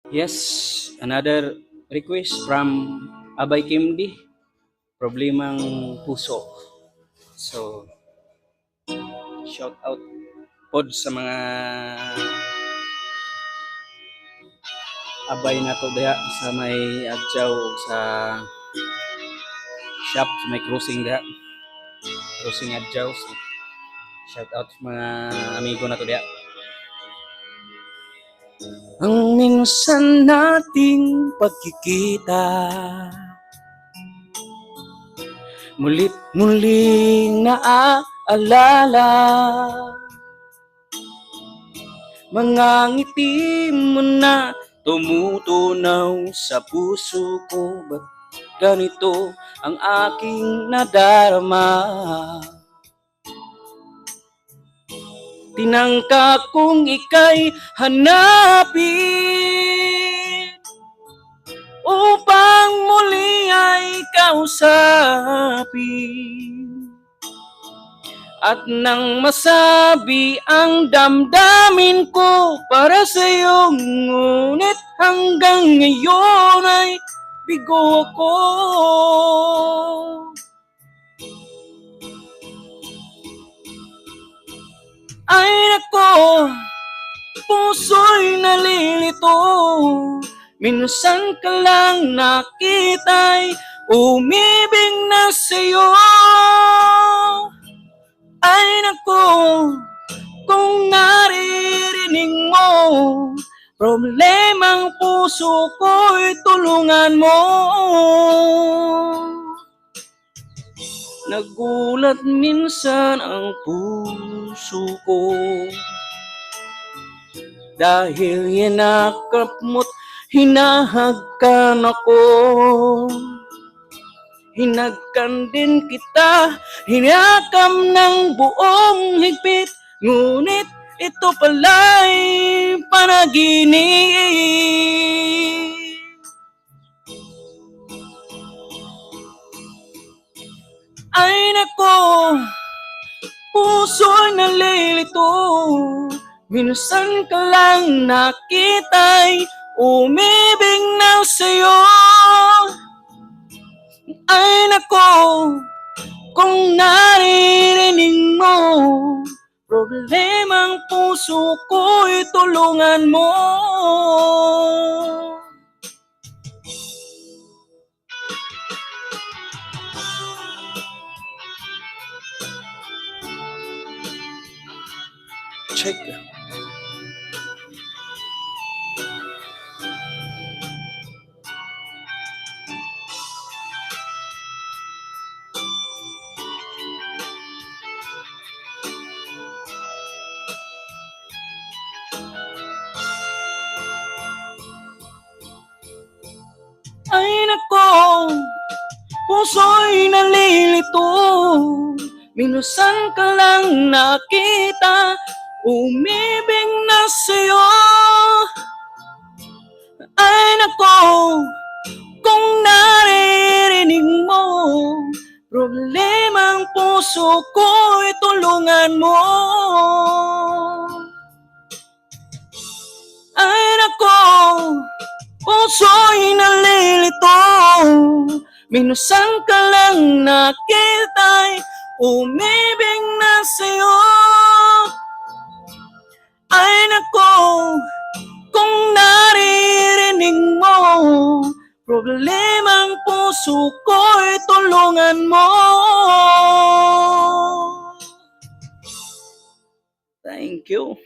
Yes, another request from Abay Kimdi, problemang puso. So, shout out pod sa mga abay na to diha sa may adjaw ug sa shop sa may crossing diha. Crossing adjaw. So, shout out sa mga amigo na to diha. Ang minsan nating pagkikita, mulit muling naaalala, mga ngiti mo na tumutunaw sa puso ko. Ba't ganito ang aking nadarama? Tinangka kong ika'y hanapin upang muli ay kausapin, at nang masabi ang damdamin ko para sa'yo, ngunit hanggang ngayon ay bigo ako. Ay nako, puso'y nalilito, minsan ka lang nakita'y umibig na sa'yo. Ay nako, kung naririnig mo problemang puso ko'y tulungan mo. Nagulat minsan ang puso ko dahil hinakap mo't hinahagkan ako. Hinagkan din kita, hinakam ng buong higpit, ngunit ito pala'y panaginip. Ay nako, puso'y nalilito, minsan ka lang nakita'y umibig na sa'yo. Ay nako, kung naririnig mo problemang puso ko'y tulungan mo. Check. Ay nako, puso'y nalilito, minusan ka lang nakita, umibig na sa'yo. Ay nako, kung naririnig mo problemang puso ko'y tulungan mo. Ay nako, puso'y nalilito, minusan ka lang nakita'y umibig na sa'yo. Ay nako, kung naririnig mo problemang puso ko'y tulungan mo. Thank you.